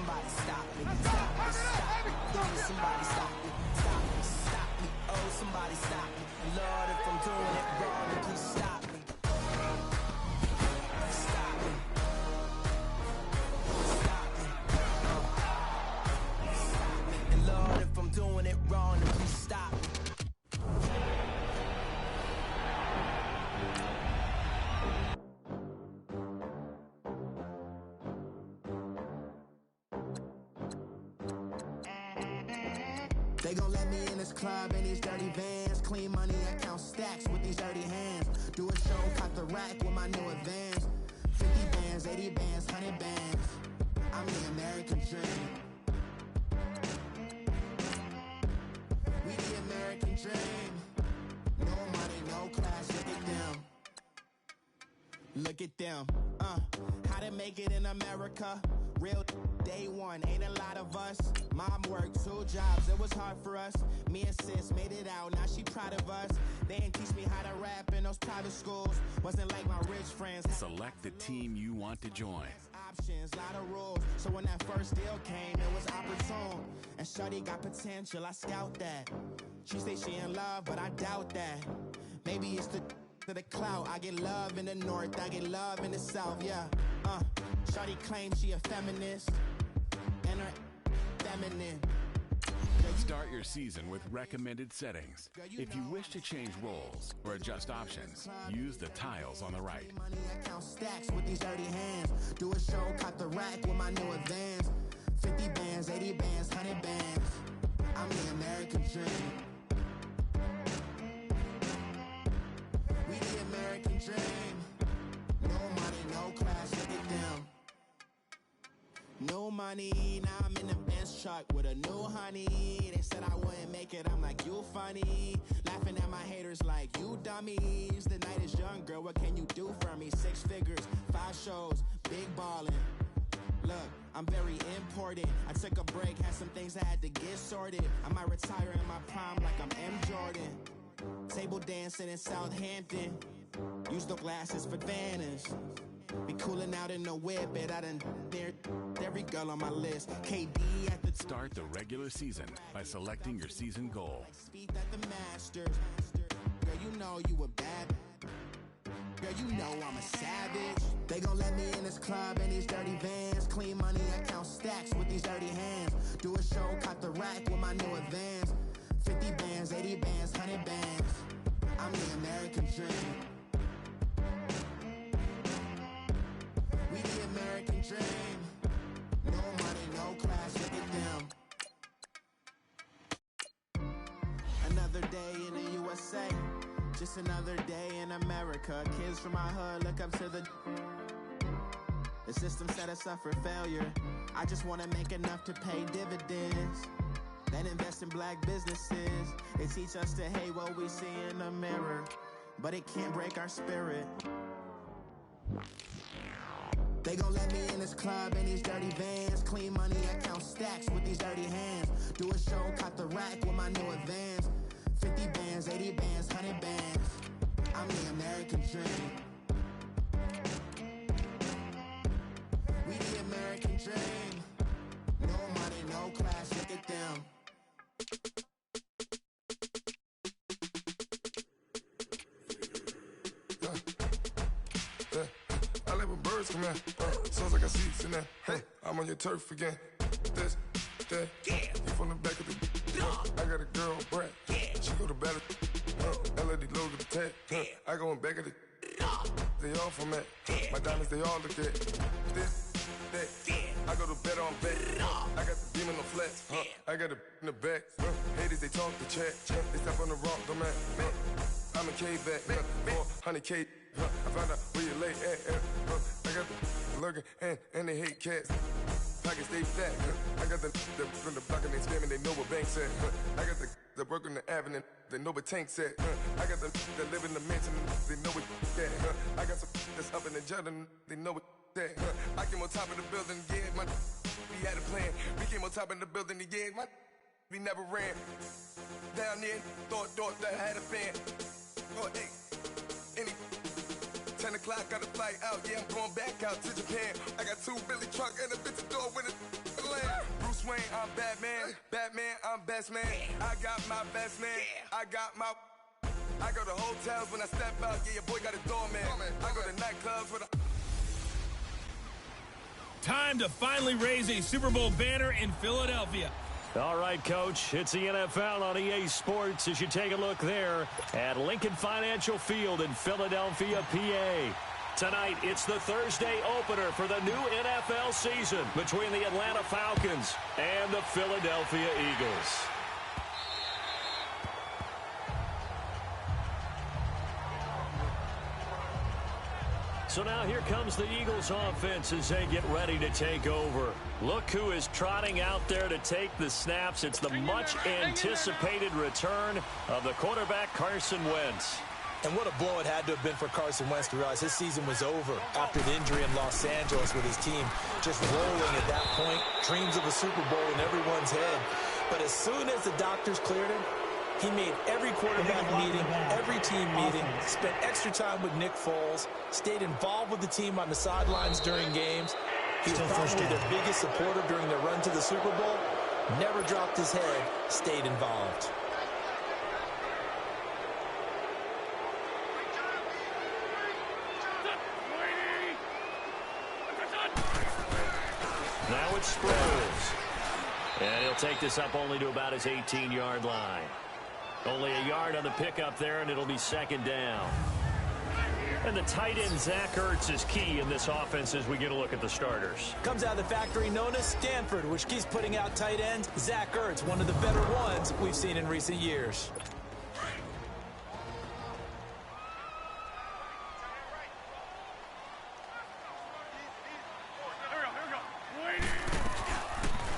somebody stop me, stop me, stop me. Please, somebody stop me, stop me, stop me. Oh, somebody stop me. Lord, if I'm doing it wrong, then please stop me. Stop me. Stop me. Stop me. And Lord, if I'm doing it wrong, then please stop me. They gon' let me in this club in these dirty vans. Clean money, I count stacks with these dirty hands. Do a show, caught the rack with my new advance. 50 bands, 80 bands, 100 bands. I'm the American dream. We the American dream. No money, no class, look at them. Look at them, how to make it in America. Real day one, ain't a lot of us. Mom worked 2 jobs, it was hard for us. Me and sis made it out, now she proud of us. They didn't teach me how to rap in those private schools. Wasn't like my rich friends. Select the team you want to join. Options, lot of rules. So when that first deal came, it was opportune. And shawty got potential, I scout that. She say she in love, but I doubt that. Maybe it's the to the clout. I get love in the north, I get love in the south, yeah. Shawty claims she a feminist, and her feminine. Start your season with recommended settings. If you wish to change roles or adjust options, use the tiles on the right. Money, I count stacks with these dirty hands. Do a show, caught the rack with my new advance. 50 bands, 80 bands, 100 bands. I'm the American dream. We the American dream. No money, no class, look at them. No money, now I'm in the Benz truck with a new honey. They said I wouldn't make it, I'm like, you funny. Laughing at my haters like, you dummies. The night is young, girl, what can you do for me? 6 figures, 5 shows, big ballin'. Look, I'm very important. I took a break, had some things I had to get sorted. I might retire in my prime like I'm M. Jordan. Table dancing in Southampton. Use the glasses for Vanish. Be cooling out in the whip, but I done there every girl on my list. KD at the Start the regular season by selecting your season goal. speed at the Masters. Girl, you know you a bad. Girl, you know I'm a savage. They gon' let me in this club in these dirty vans. Clean money, I count stacks with these dirty hands. Do a show, caught the rack with my new advance. 50 bands, 80 bands, 100 bands. I'm the American dream. We the American dream. No money, no class, look at them. Another day in the USA. Just another day in America. Kids from my hood look up to the system set us up for failure. I just wanna make enough to pay dividends. Then invest in black businesses. They teach us to hate what we see in the mirror, but it can't break our spirit. They gon' let me in this club in these dirty vans. Clean money, I count stacks with these dirty hands. Do a show, caught the rack with my new advance. 50 bands, 80 bands, 100 bands. I'm the American dream. We the American dream. No money, no class, look at them. I like when birds come out. Sounds like I seats in there. I'm on your turf again. This, that. You from the back of the. I got a girl, Brad. She go to battle. LED logo the tag. I go in back of the. They all from that. My diamonds, they all look at. This, that. I go to bed on bed. I got the demon on flats. I got it in the back. Haters, they talk the chat. They step on the rock, don't man. I'm a K-back. 400K. I found out where you lay at. I got the lurking and they hate cats. Pockets stay fat. I got the from the block and they scamming, they know what banks at. I got the work on the avenue, they know what tanks at. I got the that live in the mansion, they know what that. I got some that's up in the Jordan, they know what that. I came on top of the building, yeah, my we had a plan. We came on top of the building, yeah, my we never ran. Down there, thought that I had a fan. Oh, hey, any 10 o'clock, got a flight out, yeah, I'm going back out to Japan. I got 2 Billy truck and a bitch door with it. Bruce Wayne, I'm Batman. Batman, I'm best man. I got my best man. I got my... I go to hotels when I step out. Yeah, your boy got a doorman. I go to nightclubs with a... Time to finally raise a Super Bowl banner in Philadelphia. All right, Coach, it's the NFL on EA Sports as you take a look there at Lincoln Financial Field in Philadelphia, PA. Tonight, it's the Thursday opener for the new NFL season between the Atlanta Falcons and the Philadelphia Eagles. So now here comes the Eagles offense as they get ready to take over. Look who is trotting out there to take the snaps. It's the much-anticipated return of the quarterback, Carson Wentz. And what a blow it had to have been for Carson Wentz to realize his season was over after the injury in Los Angeles with his team just rolling at that point. Dreams of a Super Bowl in everyone's head. But as soon as the doctors cleared him, he made every quarterback meeting, every team meeting, spent extra time with Nick Foles, stayed involved with the team on the sidelines during games. He was probably their biggest supporter during their run to the Super Bowl. Never dropped his head, stayed involved. Now it's Sproles. And he'll take this up only to about his 18-yard line. Only a yard on the pickup there, and it'll be second down. And the tight end, Zach Ertz, is key in this offense as we get a look at the starters. Comes out of the factory known as Stanford, which keeps putting out tight ends. Zach Ertz, one of the better ones we've seen in recent years.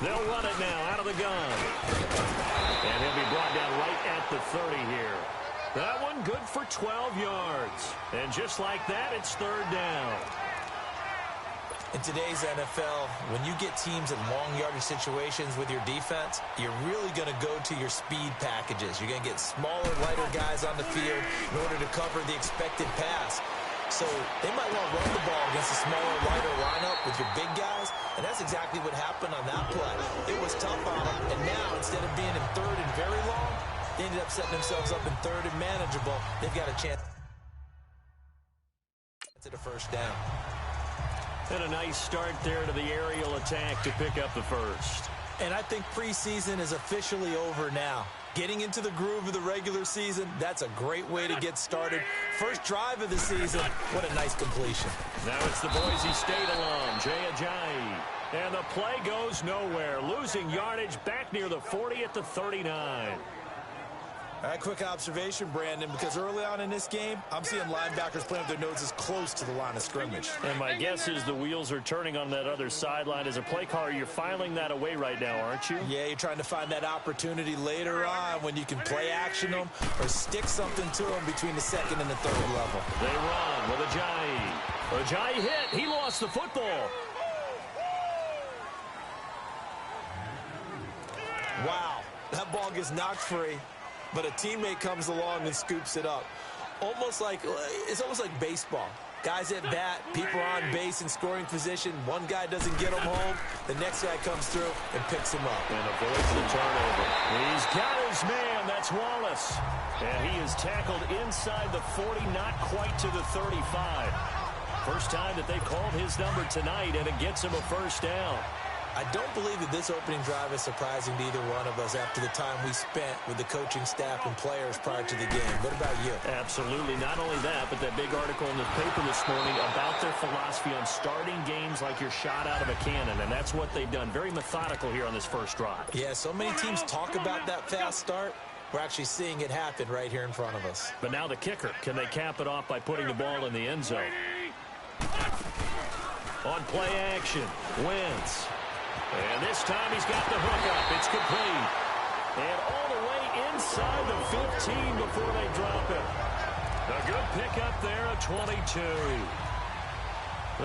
They'll run it now out of the gun. And he'll be brought down right at the 30 here. That one good for 12 yards. And just like that, it's third down. In today's NFL, when you get teams in long yardage situations with your defense, you're really going to go to your speed packages. You're going to get smaller, lighter guys on the field in order to cover the expected pass. So they might want to run the ball against a smaller, lighter lineup with your big guys, and that's exactly what happened on that play. It was tough on them, and now instead of being in third and very long, they ended up setting themselves up in third and manageable. They've got a chance to the first down. And a nice start there to the aerial attack to pick up the first. And I think preseason is officially over now. Getting into the groove of the regular season, that's a great way to get started. First drive of the season, what a nice completion. Now it's the Boise State alum, Jay Ajayi. And the play goes nowhere, losing yardage back near the 40 at the 39. All right, quick observation, Brandon, because early on in this game, I'm seeing linebackers playing with their noses close to the line of scrimmage. And my guess is the wheels are turning on that other sideline. As a play caller, you're filing that away right now, aren't you? Yeah, you're trying to find that opportunity later on when you can play action them or stick something to them between the second and the third level. They run with Ajayi. Ajayi hit. He lost the football. Wow, that ball gets knocked free. But a teammate comes along and scoops it up. It's almost like baseball. Guys at bat, people are on base in scoring position. One guy doesn't get him home. The next guy comes through and picks him up. And avoids the turnover. He's got his man. That's Wallace. And he is tackled inside the 40, not quite to the 35. First time that they called his number tonight, and it gets him a first down. I don't believe that this opening drive is surprising to either one of us after the time we spent with the coaching staff and players prior to the game. What about you? Absolutely. Not only that, but that big article in the paper this morning about their philosophy on starting games like you're shot out of a cannon, and that's what they've done. Very methodical here on this first drive. Yeah, so many teams talk about that fast start. We're actually seeing it happen right here in front of us. But now the kicker. Can they cap it off by putting the ball in the end zone? On play action, Wentz. And this time he's got the hook up. It's complete. And all the way inside the 15 before they drop it. A good pickup there, a 22.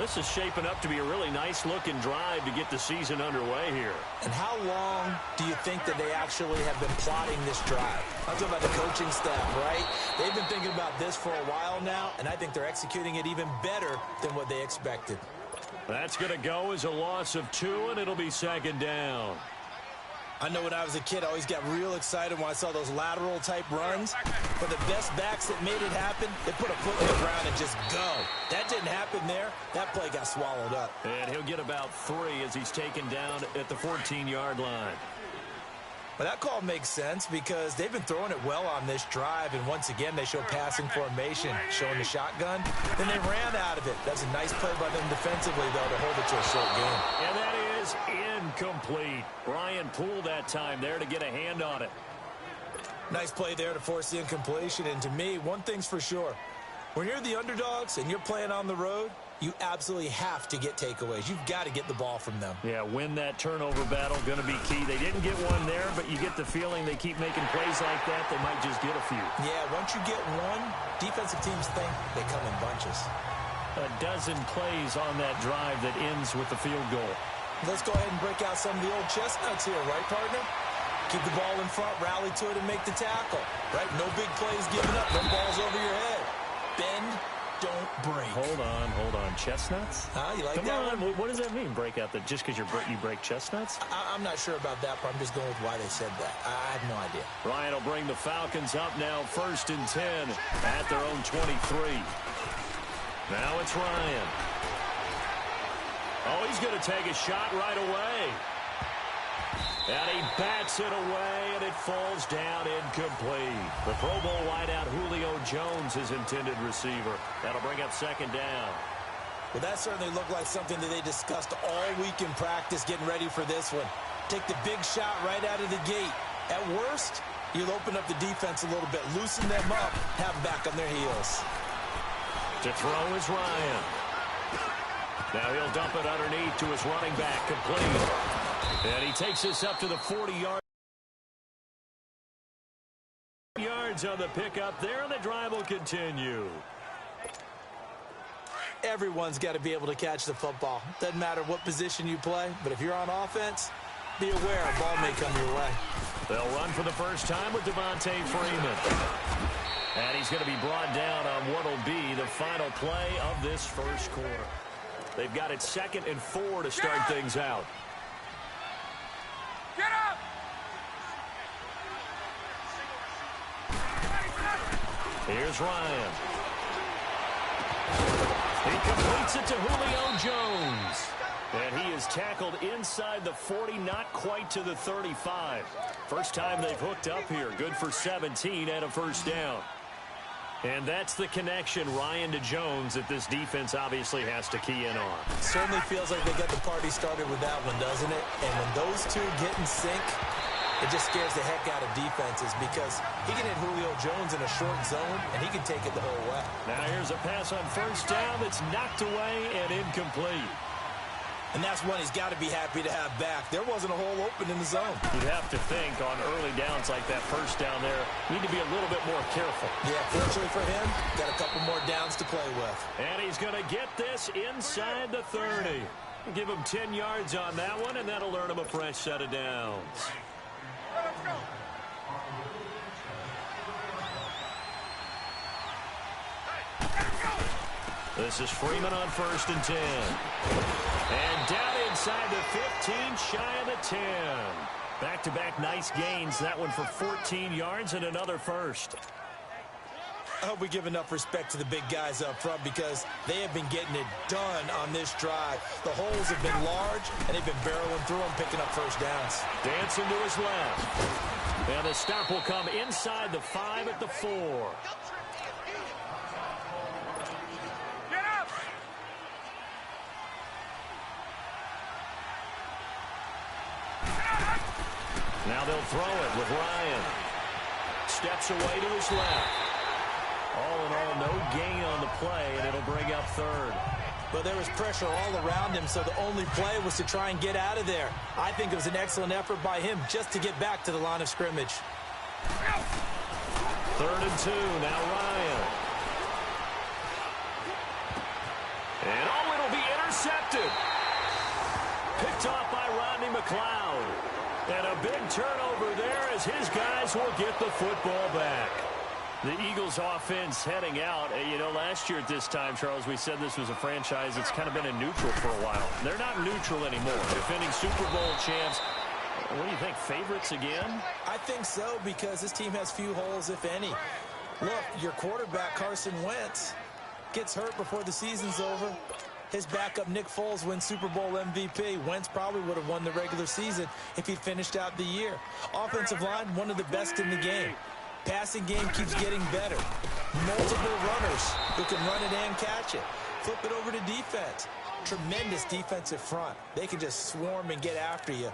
This is shaping up to be a really nice-looking drive to get the season underway here. And how long do you think that they actually have been plotting this drive? I'm talking about the coaching staff, right? They've been thinking about this for a while now, and I think they're executing it even better than what they expected. That's going to go as a loss of 2, and it'll be second down. I know when I was a kid, I always got real excited when I saw those lateral-type runs. But the best backs that made it happen, they put a foot in the ground and just go. That didn't happen there. That play got swallowed up. And he'll get about 3 as he's taken down at the 14-yard line. But that call makes sense because they've been throwing it well on this drive, and once again, they show passing formation, showing the shotgun. Then they ran out of it. That's a nice play by them defensively, though, to hold it to a short game. And that is incomplete. Ryan Poole that time there to get a hand on it. Nice play there to force the incompletion, and to me, one thing's for sure. When you're the underdogs and you're playing on the road, you absolutely have to get takeaways. You've got to get the ball from them. Yeah, win that turnover battle, going to be key. They didn't get one there, but you get the feeling they keep making plays like that, they might just get a few. Yeah, once you get one, defensive teams think they come in bunches. A dozen plays on that drive that ends with the field goal. Let's go ahead and break out some of the old chestnuts here, right, partner? Keep the ball in front, rally to it, and make the tackle. Right? No big plays given up, no balls over your head. Bend, don't break. Hold on. Chestnuts? You like Come that on. one? What does that mean, break out? Just because you break chestnuts? I'm not sure about that, but I'm just going with why they said that. I have no idea. Ryan will bring the Falcons up now, 1st and 10 at their own 23. Now it's Ryan. Oh, he's going to take a shot right away. And he bats it away, and it falls down incomplete. The Pro Bowl wideout Julio Jones, his intended receiver. That'll bring up 2nd down. Well, that certainly looked like something that they discussed all week in practice getting ready for this one. Take the big shot right out of the gate. At worst, you'll open up the defense a little bit, loosen them up, have them back on their heels. To throw is Ryan. Now he'll dump it underneath to his running back, complete. And he takes this up to the 40-yard yards on the pickup there, and the drive will continue. Everyone's got to be able to catch the football. Doesn't matter what position you play, but if you're on offense, be aware a ball may come your way. They'll run for the first time with Devontae Freeman. And he's going to be brought down on what will be the final play of this first quarter. They've got it 2nd and 4 to start things out. Get up! Here's Ryan. He completes it to Julio Jones. And he is tackled inside the 40, not quite to the 35. First time they've hooked up here. Good for 17 and a 1st down. And that's the connection, Ryan to Jones, that this defense obviously has to key in on. Certainly feels like they got the party started with that one, doesn't it? And when those two get in sync, it just scares the heck out of defenses because he can hit Julio Jones in a short zone, and he can take it the whole way. Now here's a pass on 1st down that's knocked away and incomplete. And that's one he's got to be happy to have back. There wasn't a hole open in the zone. You'd have to think on early downs like that 1st down there, need to be a little bit more careful. Yeah, fortunately for him, got a couple more downs to play with. And he's going to get this inside the 30. Give him 10 yards on that one, and that'll earn him a fresh set of downs. Let's go. This is Freeman on 1st and 10. And down inside the 15, shy of the 10. Back-to-back nice gains. That one for 14 yards and another 1st. I hope we give enough respect to the big guys up front because they have been getting it done on this drive. The holes have been large, and they've been barreling through them, picking up 1st downs. Dancing to his left. And the stop will come inside the 5 at the 4. Now they'll throw it with Ryan. Steps away to his left. All in all, no gain on the play, and it'll bring up 3rd. But there was pressure all around him, so the only play was to try and get out of there. I think it was an excellent effort by him just to get back to the line of scrimmage. 3rd and 2, now Ryan. And it'll be intercepted. Picked off by Rodney McLeod. And a big turnover there as his guys will get the football back. The Eagles offense heading out. You know, last year at this time, Charles, we said this was a franchise that's kind of been in neutral for a while. They're not neutral anymore. Defending Super Bowl champs. What do you think, favorites again? I think so, because this team has few holes, if any. Look, your quarterback, Carson Wentz, gets hurt before the season's over. His backup, Nick Foles, wins Super Bowl MVP. Wentz probably would have won the regular season if he'd finished out the year. Offensive line, one of the best in the game. Passing game keeps getting better. Multiple runners who can run it and catch it. Flip it over to defense. Tremendous defensive front. They can just swarm and get after you.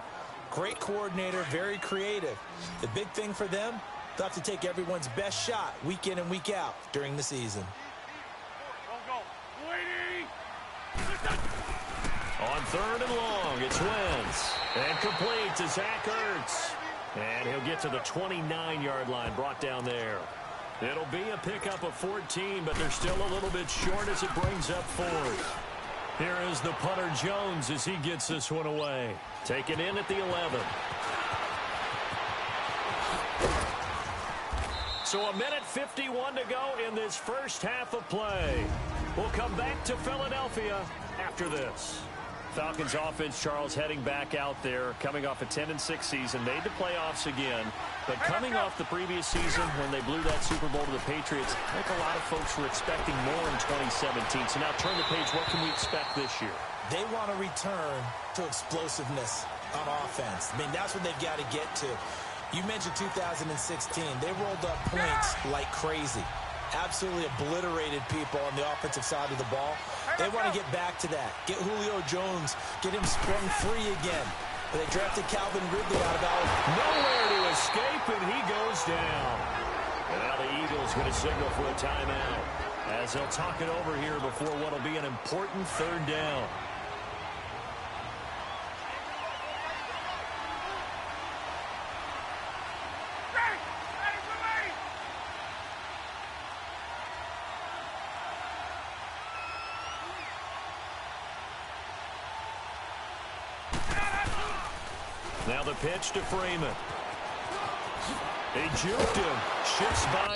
Great coordinator, very creative. The big thing for them, they'll have to take everyone's best shot week in and week out during the season. On 3rd and long, it's Wentz. And complete to Zach Ertz. And he'll get to the 29-yard line, brought down there. It'll be a pickup of 14, but they're still a little bit short as it brings up 4th. Here is the punter Jones as he gets this one away. Taken in at the 11. So 1:51 to go in this first half of play. We'll come back to Philadelphia after this. Falcons offense, Charles, heading back out there, coming off a 10-6 season, made the playoffs again, but coming off the previous season when they blew that Super Bowl to the Patriots, I think a lot of folks were expecting more in 2017. So now turn the page, what can we expect this year? They want to return to explosiveness on offense. I mean, that's what they've got to get to. You mentioned 2016. They rolled up points like crazy. Absolutely obliterated people on the offensive side of the ball. They want to get back to that. Get Julio Jones, get him sprung free again. But they drafted Calvin Ridley out of Alabama. Nowhere to escape, and he goes down. And now the Eagles going to signal for a timeout as they'll talk it over here before what will be an important 3rd down. Now the pitch to Freeman. He juked him. Shifts by.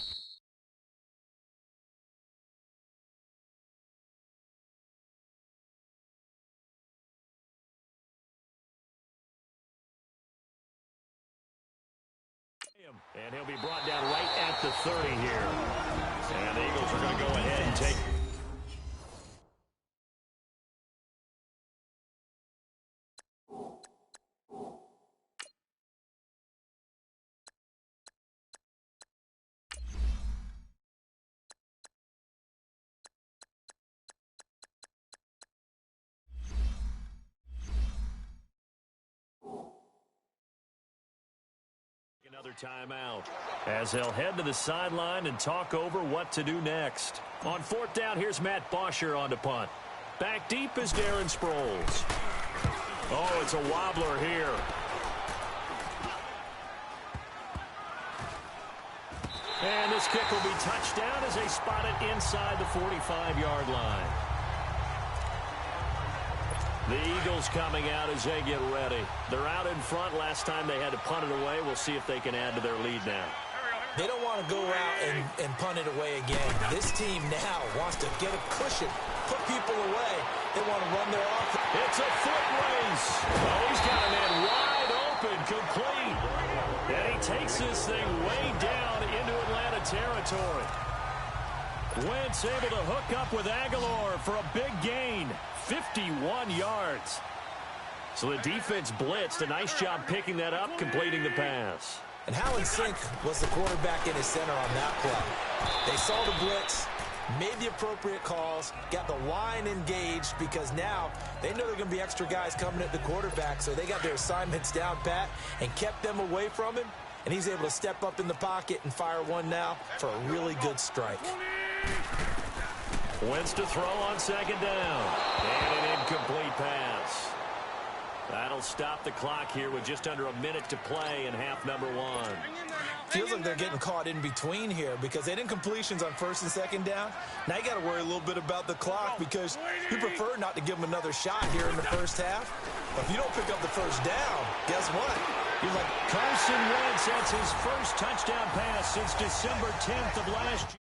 And he'll be brought down right at the 30 here. And the Eagles are going to go ahead and take. Another timeout as they'll head to the sideline and talk over what to do next. On 4th down, here's Matt Bosher on to punt. Back deep is Darren Sproles. Oh, it's a wobbler here. And this kick will be touched down as they spot it inside the 45-yard line. The Eagles coming out as they get ready. They're out in front. Last time they had to punt it away. We'll see if they can add to their lead now. They don't want to go out and punt it away again. This team now wants to get a cushion, put people away. They want to run their offense. It's a foot race. Oh, he's got a man wide open, complete. And he takes this thing way down into Atlanta territory. Wentz able to hook up with Aguilar for a big gain. 51 yards. So the defense blitzed. A nice job picking that up, completing the pass. And how in sync was the quarterback in his center on that play? They saw the blitz, made the appropriate calls, got the line engaged because now they know there are going to be extra guys coming at the quarterback, so they got their assignments down pat and kept them away from him, and he's able to step up in the pocket and fire one now for a really good strike. Wentz to throw on 2nd down. And an incomplete pass. That'll stop the clock here with just under a minute to play in half number 1. Feels like they're getting caught in between here because they didn't completions on 1st and 2nd down. Now you got to worry a little bit about the clock because you prefer not to give them another shot here in the first half. But if you don't pick up the 1st down, guess what? He's like Carson Wentz. That's his first touchdown pass since December 10th of last year.